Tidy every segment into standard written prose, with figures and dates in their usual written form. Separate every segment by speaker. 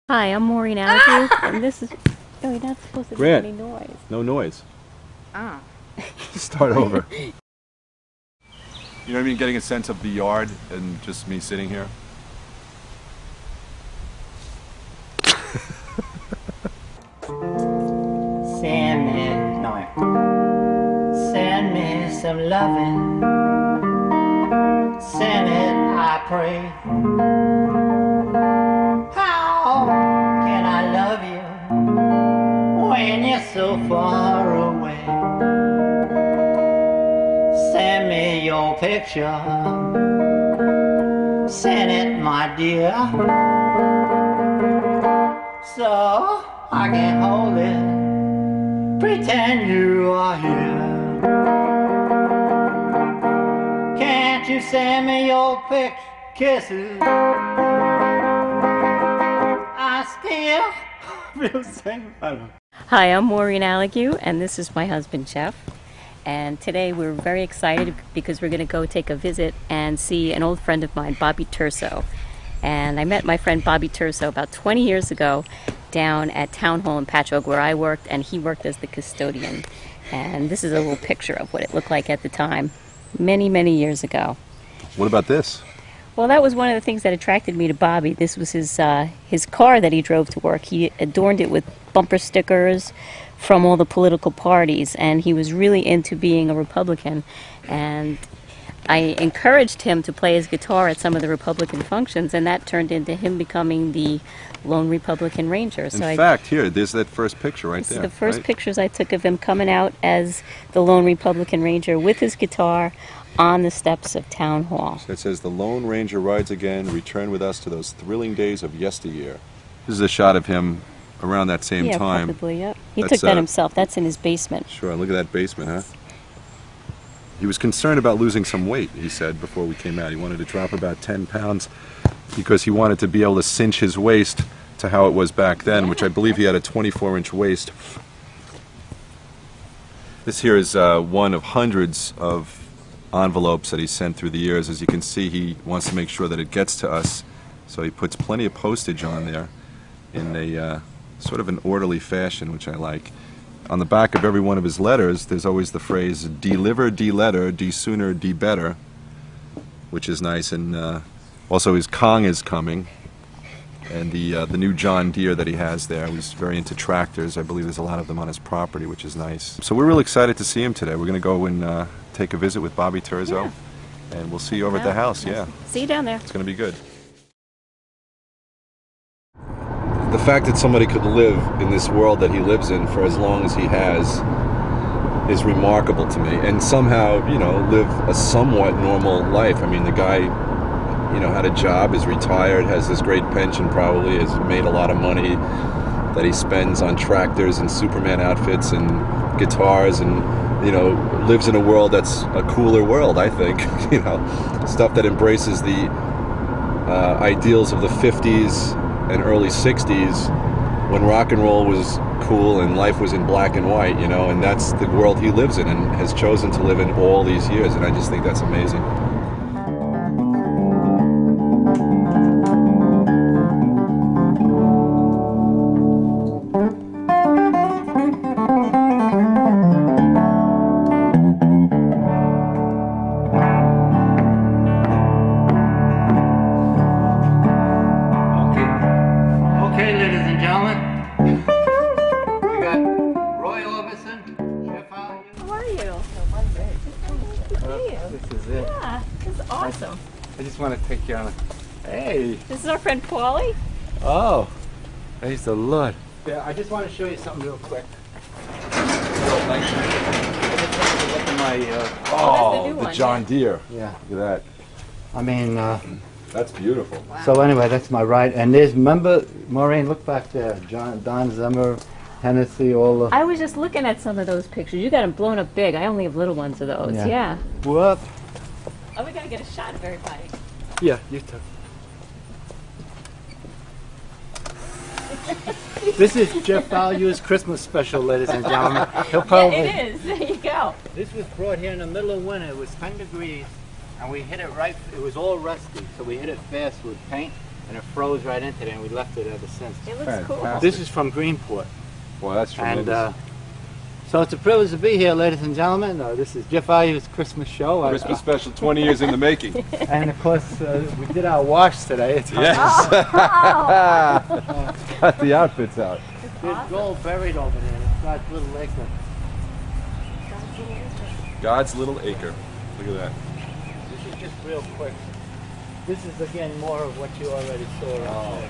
Speaker 1: Hi, I'm Maureen Allick, and this is... No, you're not supposed to make
Speaker 2: Grant,
Speaker 1: any noise.
Speaker 2: no noise.
Speaker 1: Ah.
Speaker 2: Start over. You know what I mean? Getting a sense of the yard and just me sitting here.
Speaker 3: Send me some loving. Send it, I pray. How can I love you when you're so far away? Send me your picture. Send it, my dear, so I can hold it, pretend you are here. Can't you send me your kisses? I still feel same.
Speaker 1: Hi, I'm Maureen Allick, and this is my husband, Jeff. And today we're very excited because we're going to go take a visit and see an old friend of mine, Bobby Turso. And I met my friend Bobby Turso about 20 years ago down at Town Hall in Patchogue where I worked, and he worked as the custodian. And this is a little picture of what it looked like at the time, many, many years ago.
Speaker 2: What about this?
Speaker 1: Well, that was one of the things that attracted me to Bobby. This was his car that he drove to work. He adorned it with bumper stickers from all the political parties, and he was really into being a Republican. And I encouraged him to play his guitar at some of the Republican functions, and that turned into him becoming the lone Republican Ranger.
Speaker 2: So in fact, here, there's that first picture right there.
Speaker 1: This is the first pictures I took of him coming out as the lone Republican Ranger with his guitar on the steps of Town Hall.
Speaker 2: So it says, "The Lone Ranger rides again, return with us to those thrilling days of yesteryear." This is a shot of him around that same time.
Speaker 1: Yeah, probably, yep. He took that himself. That's in his basement.
Speaker 2: Sure, look at that basement, huh? He was concerned about losing some weight, he said, before we came out. He wanted to drop about 10 pounds because he wanted to be able to cinch his waist to how it was back then, which I believe he had a 24-inch waist. This here is one of hundreds of envelopes that he sent through the years. As you can see, he wants to make sure that it gets to us, so he puts plenty of postage on there in a sort of an orderly fashion, which I like. On the back of every one of his letters, there's always the phrase, "Deliver, de-letter, de-sooner, de-better," which is nice. And also his Kong is coming, and the new John Deere that he has there. He's very into tractors. I believe there's a lot of them on his property, which is nice. So we're really excited to see him today. We're going to go and take a visit with Bobby Turso, and we'll see you over at the house. Yeah.
Speaker 1: See you down there.
Speaker 2: It's going to be good. The fact that somebody could live in this world that he lives in for as long as he has is remarkable to me, and somehow, you know, live a somewhat normal life. I mean, the guy, you know, had a job, is retired, has this great pension, probably has made a lot of money that he spends on tractors and Superman outfits and guitars, and, you know, lives in a world that's a cooler world, I think. You know, stuff that embraces the ideals of the 50s and early 60s, when rock and roll was cool and life was in black and white, you know, and that's the world he lives in and has chosen to live in all these years, and I just think that's amazing.
Speaker 3: This is it.
Speaker 1: Yeah, this is awesome.
Speaker 3: I just want to take you on a... Hey!
Speaker 1: This is our friend Paulie.
Speaker 3: Oh! Praise the Lord. Yeah, I just want to show you something real quick. I just wanted to look at my...
Speaker 2: the John Deere.
Speaker 3: Yeah.
Speaker 2: Look at that.
Speaker 3: I mean...
Speaker 2: that's beautiful.
Speaker 3: Wow. So anyway, that's my ride. And there's, remember, Maureen, look back there. Don Zimmer, Hennessy, all the...
Speaker 1: I was just looking at some of those pictures. You got them blown up big. I only have little ones of those. Yeah.
Speaker 3: What?
Speaker 1: Oh, we got to get a shot of everybody.
Speaker 3: Yeah, you too. This is Jeff Value's Christmas special, ladies and gentlemen. He'll probably...
Speaker 1: Yeah, it is. There you go.
Speaker 3: This was brought here in the middle of winter. It was 10 degrees, and we hit it right... It was all rusty, so we hit it fast with paint. and it froze right into there, and we left it ever since.
Speaker 1: It looks cool.
Speaker 2: Fantastic.
Speaker 3: This is from Greenport.
Speaker 2: Well, that's tremendous.
Speaker 3: And so it's a privilege to be here, ladies and gentlemen. This is Jeff Ayu's Christmas show.
Speaker 2: Christmas special, 20 years in the making.
Speaker 3: And of course, we did our wash today. It's
Speaker 2: Yes. Got the outfits out.
Speaker 3: There's gold buried over there. It's got little acre.
Speaker 2: God's little acre. Look at that.
Speaker 3: This is just real quick. This is again more of what you already saw.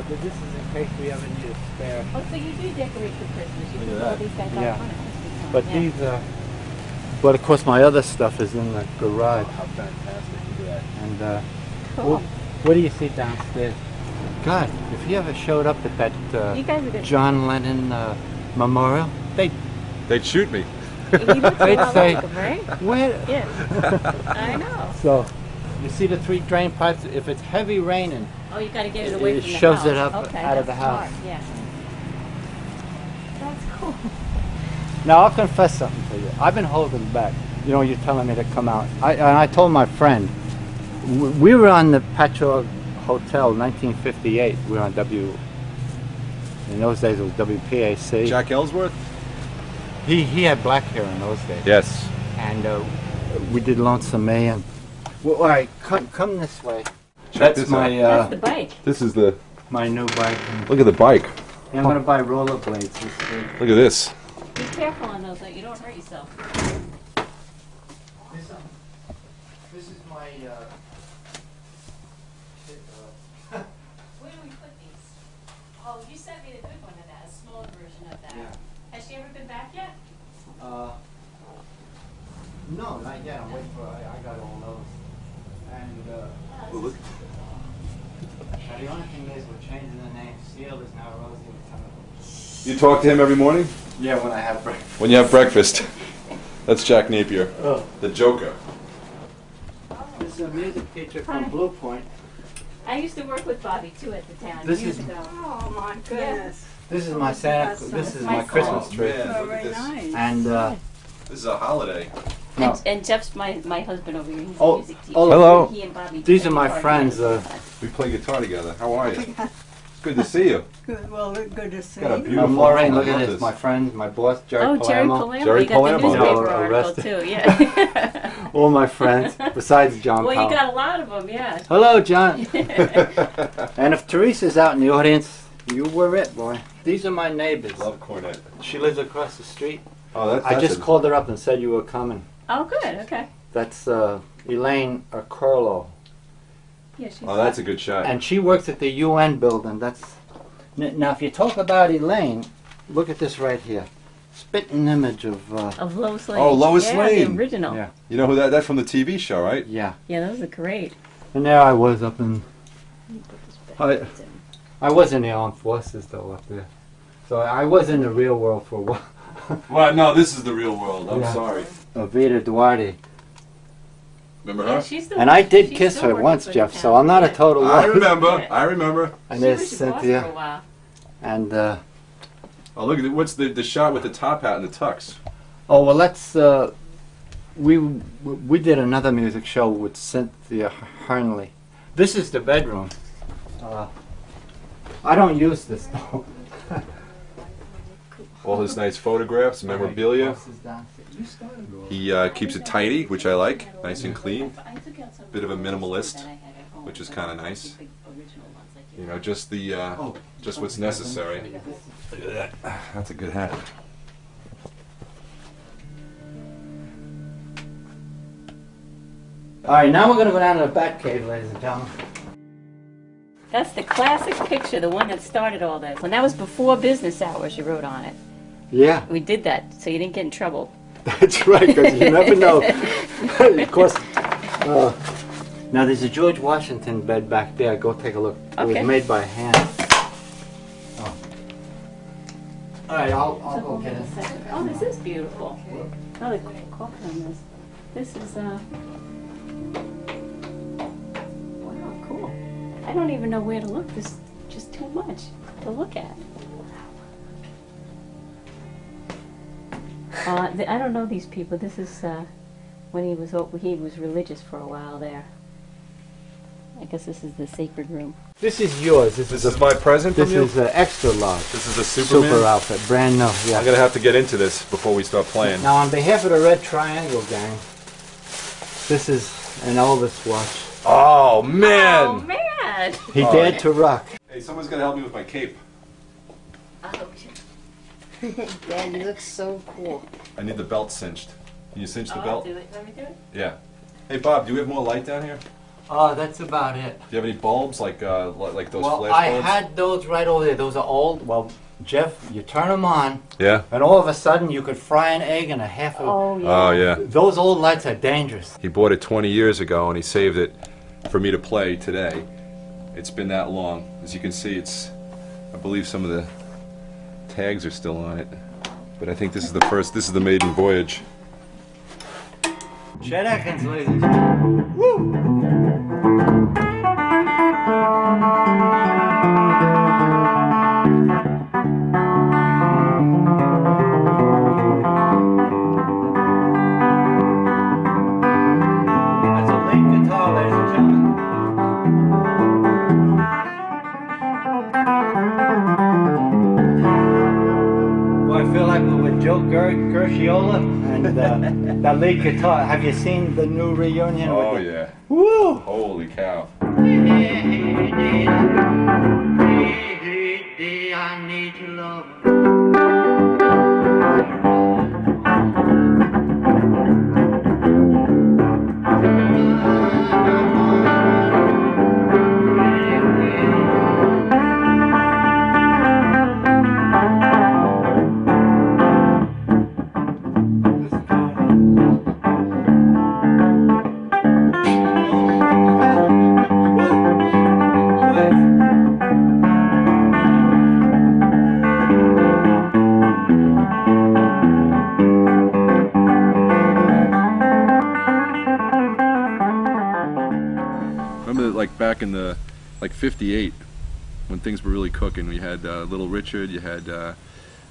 Speaker 3: This is in case we ever need a spare.
Speaker 1: Oh, so you do decorate for Christmas. You
Speaker 2: Look
Speaker 1: put
Speaker 2: at
Speaker 1: all
Speaker 2: that.
Speaker 1: these guys
Speaker 3: Yeah.
Speaker 1: out on Christmas time.
Speaker 3: But
Speaker 1: yeah.
Speaker 3: these but of course my other stuff is in the garage.
Speaker 2: How fantastic. Look at that.
Speaker 3: And
Speaker 1: Cool.
Speaker 3: what do you see downstairs? God, if you ever showed up at that
Speaker 1: You guys are good.
Speaker 3: John Lennon memorial,
Speaker 2: They'd shoot me.
Speaker 1: He looks a
Speaker 3: They'd
Speaker 1: lot
Speaker 3: say-
Speaker 1: like him, right?
Speaker 3: where?
Speaker 1: Yeah. I know.
Speaker 3: So, you see the 3 drain pipes? If it's heavy raining,
Speaker 1: Oh, you got to get it away
Speaker 3: It
Speaker 1: from the
Speaker 3: shoves
Speaker 1: house.
Speaker 3: it up
Speaker 1: okay,
Speaker 3: out of
Speaker 1: that's
Speaker 3: the house.
Speaker 1: smart, Yeah. That's cool.
Speaker 3: now I'll confess something to you. I've been holding back. You know, you're telling me to come out. I told my friend, we were on the Patchogue Hotel, 1958. We were on in those days it was WPAC.
Speaker 2: Jack Ellsworth?
Speaker 3: He had black hair in those days.
Speaker 2: Yes.
Speaker 3: And we did Lonesome May. And well, all right, come this way.
Speaker 2: Check
Speaker 3: That's
Speaker 2: this
Speaker 3: my
Speaker 1: That's the bike.
Speaker 2: This is the,
Speaker 3: my new bike.
Speaker 2: look at the bike.
Speaker 3: Yeah, I'm gonna buy rollerblades this week.
Speaker 2: Look at this.
Speaker 1: Be careful on those so you don't hurt yourself.
Speaker 3: This is my.
Speaker 1: Where do we put these? Oh, you sent me the good one of that, a smaller version of that.
Speaker 3: Yeah.
Speaker 1: Has she ever been back yet?
Speaker 3: No, not yet. I'm waiting for. I got all those. And
Speaker 2: Well, look.
Speaker 3: now the only thing is, we're changing the name. Seal is now Rosie.
Speaker 2: You talk to him every morning?
Speaker 3: Yeah, when I have breakfast.
Speaker 2: When you have breakfast. That's Jack Napier,
Speaker 3: Oh.
Speaker 2: the Joker.
Speaker 3: This is a music teacher from
Speaker 1: Hi.
Speaker 3: Blue Point.
Speaker 1: I used to work with Bobby too at the town
Speaker 3: This
Speaker 1: years
Speaker 3: is-
Speaker 1: ago.
Speaker 4: Oh my goodness.
Speaker 3: This is my Santa.
Speaker 4: That's
Speaker 3: This is
Speaker 1: my
Speaker 3: my Christmas
Speaker 1: fault.
Speaker 3: tree.
Speaker 2: Man,
Speaker 4: Oh,
Speaker 2: look at
Speaker 4: very
Speaker 2: this.
Speaker 4: nice.
Speaker 3: And
Speaker 2: This is a holiday.
Speaker 3: no.
Speaker 1: And Jeff's my husband over here. He's
Speaker 3: Oh,
Speaker 1: a music teacher.
Speaker 3: oh,
Speaker 2: hello.
Speaker 1: He and Bobby
Speaker 3: These
Speaker 1: play
Speaker 3: are my
Speaker 1: guitar
Speaker 3: friends,
Speaker 1: together.
Speaker 2: We play guitar together. How are you? Good to see you.
Speaker 4: Good, well, good to see
Speaker 2: Got a
Speaker 4: you.
Speaker 2: beautiful-
Speaker 3: Maureen, look
Speaker 2: I
Speaker 3: at
Speaker 2: love
Speaker 3: this.
Speaker 2: this.
Speaker 3: My friend, my boss, Jerry
Speaker 1: Oh, Jerry
Speaker 3: Palermo.
Speaker 1: Palermo.
Speaker 2: Jerry
Speaker 1: You got the
Speaker 2: Palermo.
Speaker 1: newspaper
Speaker 3: Yeah,
Speaker 1: article
Speaker 3: arrested.
Speaker 1: too, yeah.
Speaker 3: All my friends, besides John
Speaker 1: Well,
Speaker 3: Powell.
Speaker 1: you got a lot of them, yeah.
Speaker 3: Hello, John. And if Teresa's out in the audience, you were it, boy. These are my neighbors.
Speaker 2: Love cornet.
Speaker 3: She lives across the street.
Speaker 2: Oh, that's
Speaker 3: I just called her up and said you were coming.
Speaker 1: Oh, good, okay.
Speaker 3: That's Elaine Curlo.
Speaker 1: Yeah, she's
Speaker 2: Oh, that's a good shot.
Speaker 3: And she works at the UN building. Now, if you talk about Elaine, look at this right here. Spitting image of.
Speaker 1: of Lois Lane.
Speaker 2: Oh, Lois
Speaker 1: yeah,
Speaker 2: Lane.
Speaker 1: the original.
Speaker 3: Yeah.
Speaker 2: You know who that's from the TV show, right?
Speaker 3: Yeah.
Speaker 1: Yeah, those are great.
Speaker 3: And there I was up in. I was in the armed forces though up there, so I was in the real world for a while.
Speaker 2: Well, no, this is the real world. I'm
Speaker 3: Yeah.
Speaker 2: sorry.
Speaker 3: Vida Duarte.
Speaker 2: Remember
Speaker 1: Yeah,
Speaker 2: her?
Speaker 1: she's still,
Speaker 3: And I did
Speaker 1: she's
Speaker 3: kiss
Speaker 1: still
Speaker 3: her
Speaker 1: working
Speaker 3: once,
Speaker 1: for the
Speaker 3: Jeff,
Speaker 1: town.
Speaker 3: so I'm not a
Speaker 1: Yeah.
Speaker 3: total
Speaker 2: I
Speaker 3: loser.
Speaker 2: remember.
Speaker 1: Yeah.
Speaker 2: I remember.
Speaker 3: And
Speaker 1: She
Speaker 3: there's
Speaker 1: was your boss for a
Speaker 3: Cynthia.
Speaker 1: while.
Speaker 3: And,
Speaker 2: Oh, look at what's the shot with the top hat and the tux?
Speaker 3: oh, well, let's, we did another music show with Cynthia Hernley. This is the bedroom. I don't use this, though.
Speaker 2: All his nice photographs, memorabilia.
Speaker 3: Boss is downstairs. You started all
Speaker 2: He keeps it tidy, which I like. Nice and clean. Bit of a minimalist, which is kind of nice. You know, just the just what's necessary. Look at that. That's a good hat.
Speaker 3: All right, now we're going to go down to the Bat Cave, ladies and gentlemen.
Speaker 1: That's the classic picture, the one that started all this. And that was before business hours you wrote on it.
Speaker 3: Yeah,
Speaker 1: We did that so you didn't get in trouble.
Speaker 3: that's right, because you never know. Of course. Now, there's a George Washington bed back there. Go take a look. It
Speaker 1: Okay.
Speaker 3: was made by hand. Oh. All right, I'll go get it.
Speaker 1: Oh, this is beautiful. Oh, the cork on this. This is, wow, cool. I don't even know where to look. There's just too much to look at. I don't know these people. This is when he was religious for a while there. I guess this is the sacred room.
Speaker 3: This is yours.
Speaker 2: This is my present from
Speaker 3: This
Speaker 2: you?
Speaker 3: is extra large.
Speaker 2: This is a Superman?
Speaker 3: Super outfit, brand new. Yeah.
Speaker 2: I'm going to have to get into this before we start playing.
Speaker 3: Now, on behalf of the Red Triangle Gang, this is an Elvis watch.
Speaker 2: Oh, man!
Speaker 1: Oh, man!
Speaker 3: He dared to rock.
Speaker 2: Hey, someone's got to help me with my cape.
Speaker 4: Dad, you look so cool.
Speaker 2: I need the belt cinched. Can you cinch the
Speaker 1: I'll
Speaker 2: belt?
Speaker 1: do it. Let me do it.
Speaker 2: Yeah. Hey, Bob, do we have more light down here?
Speaker 3: Oh, that's about it.
Speaker 2: Do you have any bulbs, like those
Speaker 3: Well,
Speaker 2: flash
Speaker 3: I
Speaker 2: bulbs?
Speaker 3: had those right over there. Those are old. Well, Jeff, you turn them on,
Speaker 2: Yeah?
Speaker 3: and all of a sudden you could fry an egg in a half of...
Speaker 1: Oh, yeah.
Speaker 2: Oh, yeah.
Speaker 3: Those old lights are dangerous.
Speaker 2: He bought it 20 years ago, and he saved it for me to play today. It's been that long. As you can see, I believe some of the tags are still on it. But I think this is the maiden voyage.
Speaker 3: Chet Atkins, ladies and gentlemen. Woo! That's a lead guitar, ladies and gentlemen. Well, I feel like we're with Joe Gershiola and that lead guitar. Have you seen the new reunion?
Speaker 2: Oh,
Speaker 3: with
Speaker 2: yeah.
Speaker 3: Woo!
Speaker 2: Holy cow.
Speaker 3: I need your love.
Speaker 2: Remember that, like back in the 58, when things were really cooking, we had Little Richard, you had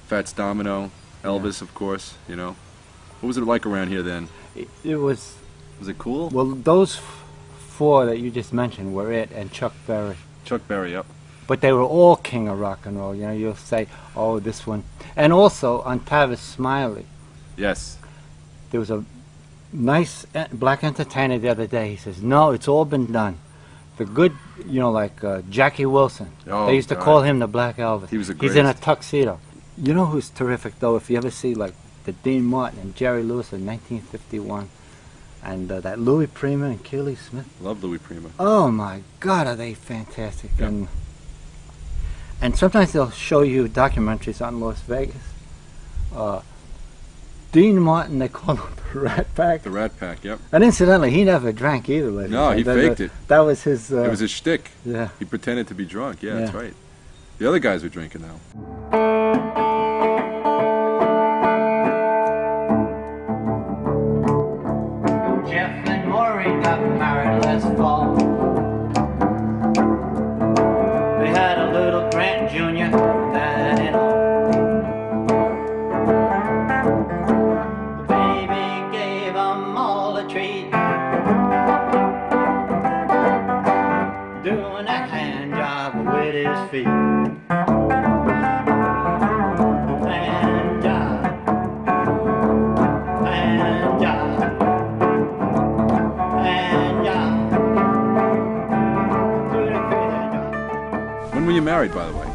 Speaker 2: Fats Domino, Elvis, of course, you know. What was it like around here then?
Speaker 3: It was,
Speaker 2: Was it cool?
Speaker 3: well, those four that you just mentioned were it, and Chuck Berry.
Speaker 2: Chuck Berry, yep.
Speaker 3: But they were all king of rock and roll. You know, you'll say, oh, this one. And also, on Tavis Smiley,
Speaker 2: Yes.
Speaker 3: there was a nice black entertainer the other day. He says, no, it's all been done. The good, you know, like Jackie Wilson.
Speaker 2: Oh,
Speaker 3: they used to
Speaker 2: God.
Speaker 3: call him the Black Elvis.
Speaker 2: He was the
Speaker 3: He's in a
Speaker 2: greatest.
Speaker 3: tuxedo. You know who's terrific, though? If you ever see, like, the Dean Martin and Jerry Lewis in 1951, and that Louis Prima and Keely Smith.
Speaker 2: Love Louis Prima.
Speaker 3: Oh, my God, are they fantastic.
Speaker 2: Yeah.
Speaker 3: And sometimes they'll show you documentaries on Las Vegas. Dean Martin, they call him the Rat Pack.
Speaker 2: The Rat Pack, yep.
Speaker 3: And incidentally, he never drank either. ladies
Speaker 2: No,
Speaker 3: and
Speaker 2: he
Speaker 3: gentlemen.
Speaker 2: faked it.
Speaker 3: That was his...
Speaker 2: It was his shtick.
Speaker 3: yeah.
Speaker 2: He pretended to be drunk. Yeah, that's
Speaker 3: Yeah.
Speaker 2: right. The other guys were drinking now.
Speaker 3: Jeff and Maureen got married last fall. They had a little Grant Jr. that in all. The baby gave them all a treat, doing a hand job with his feet. Hand job, hand job.
Speaker 2: When were you married, by the way?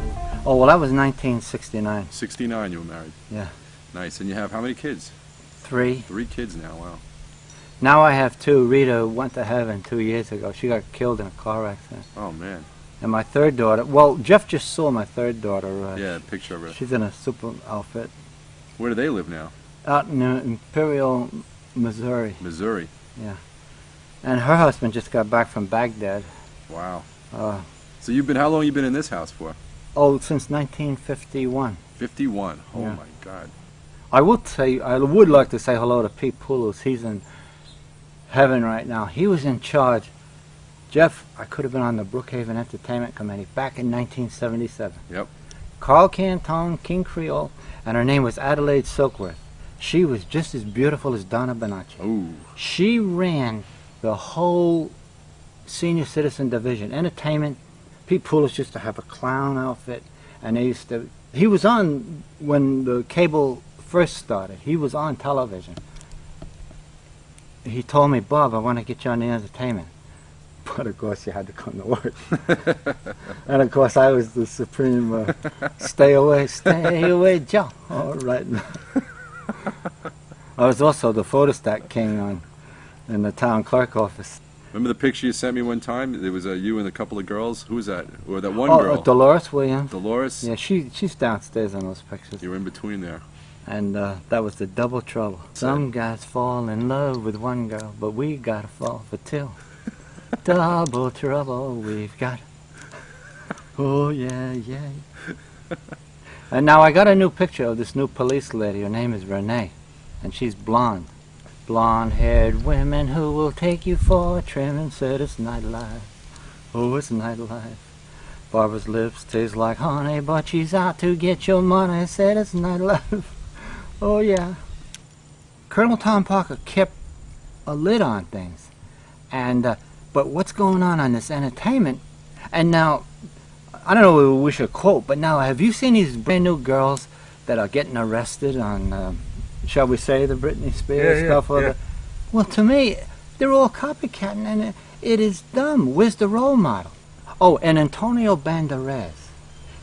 Speaker 3: Oh, well, that was 1969.
Speaker 2: 69 you were married.
Speaker 3: Yeah.
Speaker 2: Nice. And you have how many kids?
Speaker 3: 3.
Speaker 2: 3 kids now, wow.
Speaker 3: Now I have 2. Rita went to heaven 2 years ago. She got killed in a car accident.
Speaker 2: Oh, man.
Speaker 3: And my third daughter, well, Jeff just saw my third daughter.
Speaker 2: Yeah, a picture of her.
Speaker 3: She's in a super outfit
Speaker 2: Where do they live now?
Speaker 3: out in Imperial, Missouri.
Speaker 2: Missouri.
Speaker 3: Yeah. And her husband just got back from Baghdad.
Speaker 2: Wow.
Speaker 3: Uh,
Speaker 2: So how long you been in this house for?
Speaker 3: oh, since 1951.
Speaker 2: 51. Oh,
Speaker 3: Yeah.
Speaker 2: my God.
Speaker 3: I would like to say hello to Pete Poulos. He's in heaven right now. He was in charge. Jeff, I could have been on the Brookhaven Entertainment Committee back in 1977.
Speaker 2: Yep.
Speaker 3: Carl Canton, King Creole, and her name was Adelaide Silkworth. She was just as beautiful as Donna Bonacci.
Speaker 2: Ooh.
Speaker 3: She ran the whole senior citizen division, entertainment. Pete Poulos used to have a clown outfit, and they used to. He was on when the cable first started. He was on television. He told me, Bob, I want to get you on the entertainment. But of course you had to come to work. And of course I was the supreme stay away, Joe. All right. I was also the photostat king in the town clerk office.
Speaker 2: Remember the picture you sent me one time? There was you and a couple of girls. Who was that? Or that one
Speaker 3: Oh,
Speaker 2: girl?
Speaker 3: Dolores Williams.
Speaker 2: Dolores?
Speaker 3: Yeah, she's downstairs in those pictures.
Speaker 2: You were in between there.
Speaker 3: And that was the double trouble. Some guys fall in love with one girl, but we gotta fall for two. Double trouble we've got. Oh yeah, yeah. And now I got a new picture of this new police lady. Her name is Renee, and she's blonde. Blonde-haired women who will take you for a trim and said it's nightlife. Oh, it's nightlife. Barbara's lips taste like honey, but she's out to get your money. Said it's nightlife. Oh yeah. Colonel Tom Parker kept a lid on things, and but what's going on this entertainment? And now, I don't know what we should quote, but now have you seen these brand new girls that are getting arrested on, shall we say, the Britney Spears stuff? Or well, to me, they're all copycatting, and it is dumb. Where's the role model? Oh, and Antonio Banderas.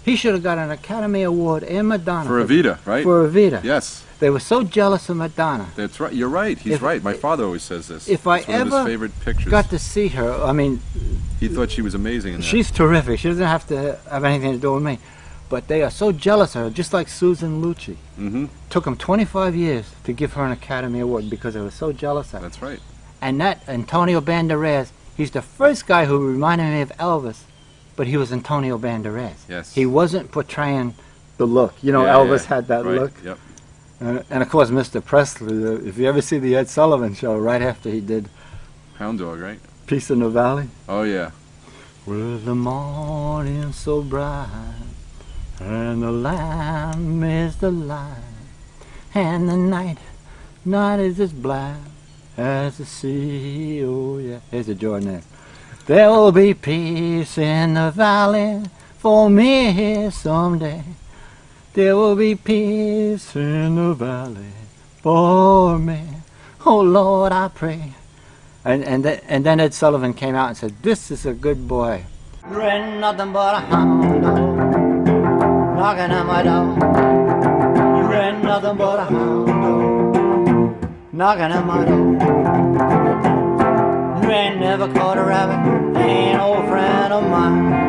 Speaker 3: He should have got an Academy Award and Madonna.
Speaker 2: For Evita, right?
Speaker 3: For Evita.
Speaker 2: Yes.
Speaker 3: They were so jealous of Madonna.
Speaker 2: That's right. You're right. He's right. My father always says this.
Speaker 3: If
Speaker 2: it's
Speaker 3: I
Speaker 2: one of
Speaker 3: ever
Speaker 2: his favorite pictures.
Speaker 3: got to see her, I mean...
Speaker 2: He thought she was amazing in that.
Speaker 3: She's terrific. She doesn't have to have anything to do with me. But they are so jealous of her, just like Susan Lucci.
Speaker 2: Mm-hmm.
Speaker 3: Took them 25 years to give her an Academy Award because they were so jealous of her.
Speaker 2: That's right.
Speaker 3: And that Antonio Banderas, he's the first guy who reminded me of Elvis, but he was Antonio Banderas.
Speaker 2: Yes.
Speaker 3: He wasn't portraying the look. You know,
Speaker 2: Yeah,
Speaker 3: Elvis
Speaker 2: yeah.
Speaker 3: had that
Speaker 2: Right.
Speaker 3: look.
Speaker 2: Yep.
Speaker 3: And of course, Mr. Presley, if you ever see the Ed Sullivan Show, right after he did
Speaker 2: Hound Dog, right?
Speaker 3: Peace in the Valley.
Speaker 2: Oh, yeah.
Speaker 3: With the morning so bright, and the lamb is the light, and the night is as black as the sea. Oh yeah, here's the Jordan. There will be peace in the valley for me here someday. There will be peace in the valley for me. Oh Lord, I pray. And then Ed Sullivan came out and said, "This is a good boy. You ain't nothing but a hound dog knocking at my door. You ain't nothing but a hound dog knocking at my door. You ain't never caught a rabbit, ain't no friend of mine."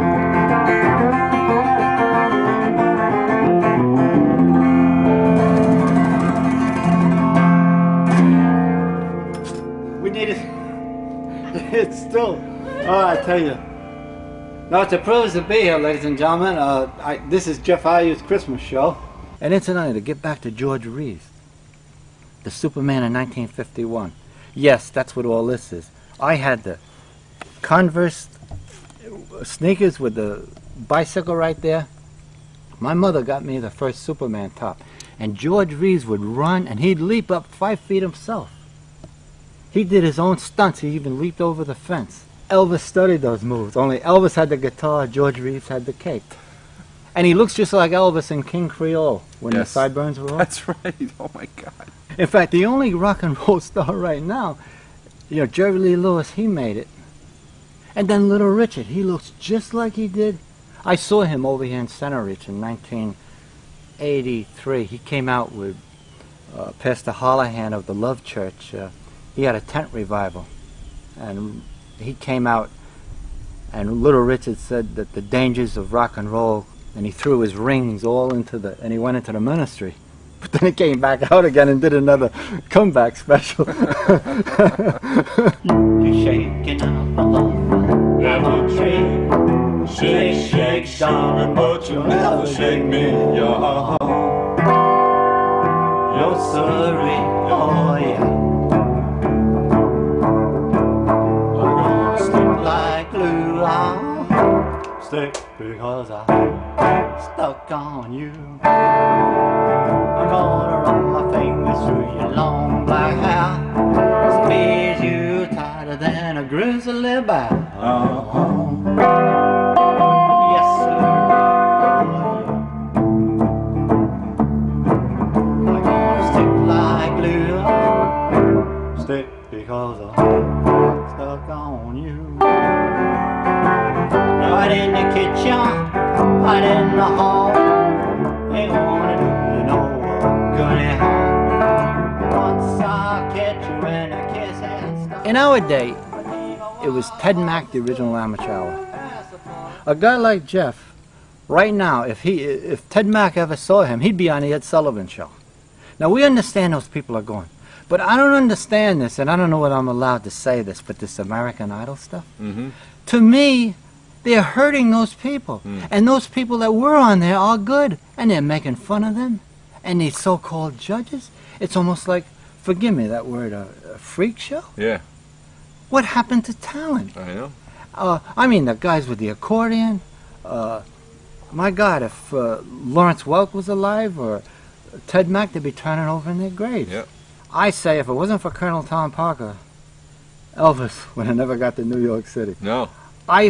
Speaker 3: We need it. It's still. Oh, I tell you. No, it's a privilege to be here, ladies and gentlemen. This is Jeff Ayu's Christmas show. And incidentally, to get back to George Reeves, the Superman in 1951. Yes, that's what all this is. I had the Converse sneakers with the bicycle right there. My mother got me the first Superman top. And George Reeves would run, and he'd leap up 5 feet himself. He did his own stunts. He even leaped over the fence. Elvis studied those moves. Only Elvis had the guitar, George Reeves had the cape. And he looks just like Elvis in King Creole when the sideburns were off.
Speaker 2: That's right. Oh, my God.
Speaker 3: In fact, the only rock and roll star right now, you know, Jerry Lee Lewis, he made it. And then Little Richard, he looks just like he did. I saw him over here in Center Ridge in 1983. He came out with Pastor Holohan of the Love Church. He had a tent revival. And he came out, and Little Richard said that the dangers of rock and roll, and he threw his rings all into and he went into the ministry. But then he came back out again and did another comeback special. You shaking up a love apple tree. Shake, shake, darling, but you'll never shake me. You're sorry, oh yeah. I'm gonna stick like glue. I'll stick because I'm stuck on you. I'm gonna run my fingers through your long black hair, squeeze you tighter than a grizzly bear. Yes, sir. I'm gonna stick like glue. Stick because I'm stuck on you. Right in the kitchen, right in the hall. Ain't gonna do you no good at all. Once I catch you in a kiss and stop. In our day, it was Ted Mack, the original amateur hour. A guy like Jeff, right now, if Ted Mack ever saw him, he'd be on the Ed Sullivan Show. Now we understand those people are going, but I don't understand this, and I don't know whether I'm allowed to say this, but this American Idol stuff.
Speaker 2: Mm-hmm.
Speaker 3: To me, they're hurting those people, and those people that were on there are good, and they're making fun of them, and these so-called judges. It's almost like, forgive me that word, a freak show.
Speaker 2: Yeah.
Speaker 3: What happened to talent?
Speaker 2: I know.
Speaker 3: I mean, the guys with the accordion. My God, if Lawrence Welk was alive or Ted Mack, they'd be turning over in their graves.
Speaker 2: Yep.
Speaker 3: I say, if it wasn't for Colonel Tom Parker, Elvis would have never got to New York City.
Speaker 2: No.
Speaker 3: I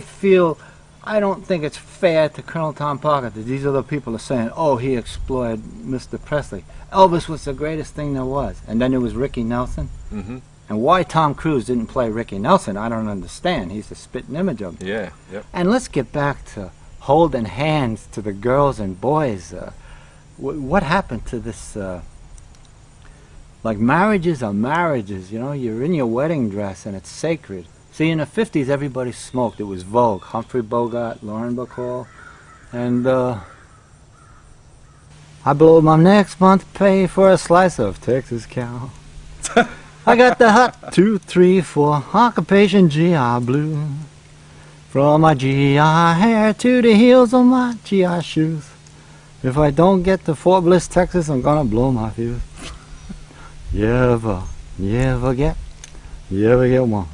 Speaker 3: don't think it's fair to Colonel Tom Parker that these other people are saying, oh, he exploited Mr. Presley. Elvis was the greatest thing there was. And then there was Ricky Nelson.
Speaker 2: Mm-hmm.
Speaker 3: And why Tom Cruise didn't play Ricky Nelson, I don't understand. He's the spitting image of him.
Speaker 2: Yeah. Yep.
Speaker 3: And let's get back to holding hands to the girls and boys. What happened to this? Like marriages are marriages, you know. You're in your wedding dress and it's sacred. See, in the 50s, everybody smoked. It was vogue. Humphrey Bogart, Lauren Bacall, and I blow my next month pay for a slice of Texas cow. I got the hot 2, 3, 4 occupation GI blue. From my GI hair to the heels of my GI shoes. If I don't get to Fort Bliss, Texas, I'm gonna blow my fuse. You ever get one?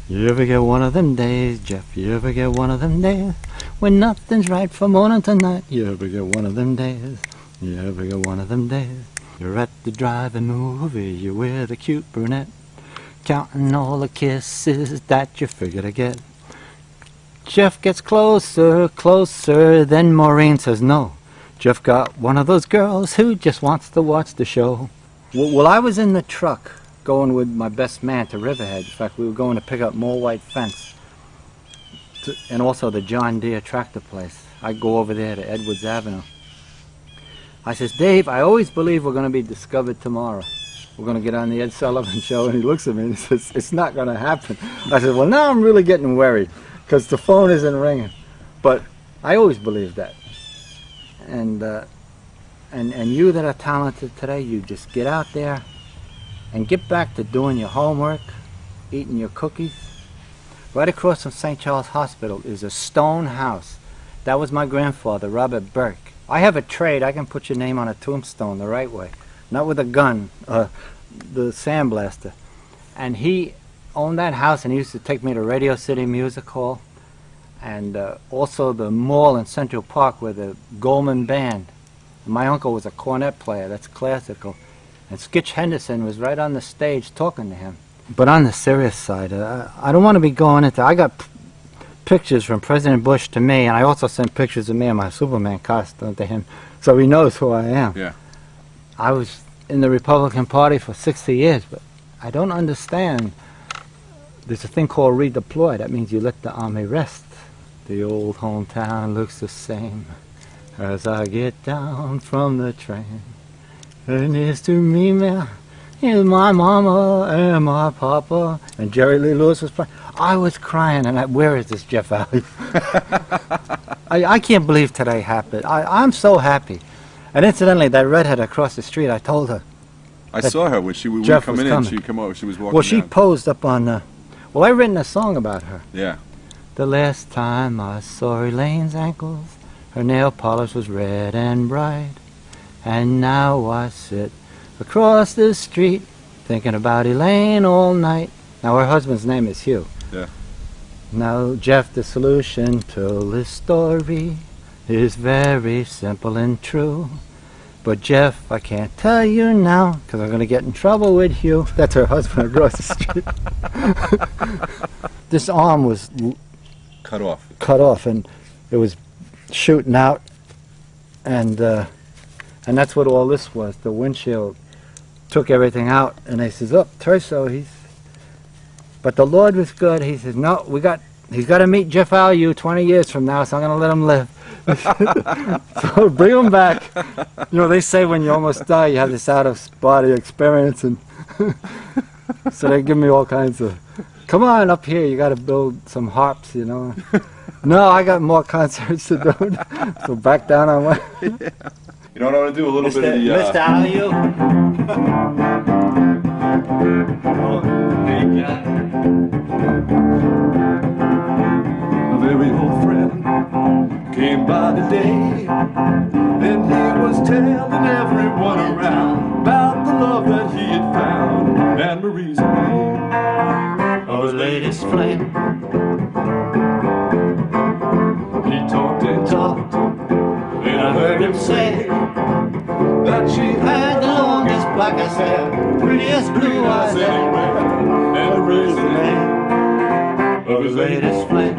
Speaker 3: You ever get one of them days, Jeff? You ever get one of them days when nothing's right from morning to night? You ever get one of them days? You ever get one of them days? You're at the drive-in movie, you're with a cute brunette, counting all the kisses that you figure to get. Jeff gets closer, closer, then Maureen says no. Jeff got one of those girls who just wants to watch the show. Well, I was in the truck going with my best man to Riverhead. In fact, we were going to pick up more white fence and also the John Deere tractor place. I go over there to Edwards Avenue. I says, Dave, I always believe we're going to be discovered tomorrow. We're going to get on the Ed Sullivan Show. And he looks at me and he says, it's not going to happen. I said, well, now I'm really getting worried because the phone isn't ringing. But I always believed that. And you that are talented today, you just get out there and get back to doing your homework, eating your cookies. Right across from St. Charles Hospital is a stone house. That was my grandfather, Robert Burke. I have a trade. I can put your name on a tombstone the right way. Not with a gun, the sandblaster. And he owned that house, and he used to take me to Radio City Music Hall and also the mall in Central Park with the Goldman Band. My uncle was a cornet player. That's classical. And Skitch Henderson was right on the stage talking to him. But on the serious side, I don't want to be going into... I got pictures from President Bush to me, and I also sent pictures of me in my Superman costume to him, so he knows who I am.
Speaker 2: Yeah.
Speaker 3: I was in the Republican Party for 60 years, but I don't understand. There's a thing called redeploy. That means you let the army rest. The old hometown looks the same as I get down from the train. And it's to me, man, is my mama and my papa. And Jerry Lee Lewis was playing. I was crying, and where is this Jeff Alley? I can't believe today happened. I'm so happy. And incidentally, that redhead across the street, I told her.
Speaker 2: I saw her when we
Speaker 3: Jeff
Speaker 2: coming
Speaker 3: was
Speaker 2: in.
Speaker 3: coming.
Speaker 2: She come over. She was walking.
Speaker 3: Well, she
Speaker 2: down.
Speaker 3: posed up on. Well, I written a song about her.
Speaker 2: Yeah.
Speaker 3: The last time I saw Elaine's ankles, her nail polish was red and bright. And now I sit across the street thinking about Elaine all night. Now her husband's name is Hugh.
Speaker 2: Yeah.
Speaker 3: Now, Jeff, the solution to this story is very simple and true. But Jeff, I can't tell you now, because I'm going to get in trouble with Hugh. That's her husband across the street. this arm was
Speaker 2: Cut off.
Speaker 3: cut off, and it was shooting out, and that's what all this was. The windshield took everything out, and they says, "Oh, Turso, but the Lord was good." He says, "No, he's got to meet Jeff Aliu 20 years from now, so I'm going to let him live." So bring him back. You know, they say when you almost die, you have this out-of-body experience, and so they give me all kinds of, "Come on up here, you got to build some harps, you know." No, I got more concerts to do. So back down I went.
Speaker 2: Yeah. You know what I want to do? A little bit of the...
Speaker 3: Mr. Aliu.
Speaker 2: A very old friend came by today, and he was telling everyone around about the love that he had found, and Marie's the name of his latest flame. He talked and talked, and I heard him say that she had the longest, blackest hair, prettiest blue eyes anywhere, and Marie's the name of his latest flame.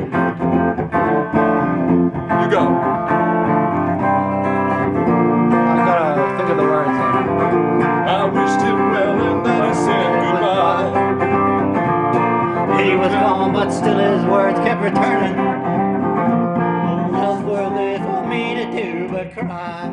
Speaker 2: You go.
Speaker 3: I gotta think of the words.
Speaker 2: I wished him well and then I said goodbye.
Speaker 3: He was gone, but still his words kept returning. Else worldly for me to do but cry.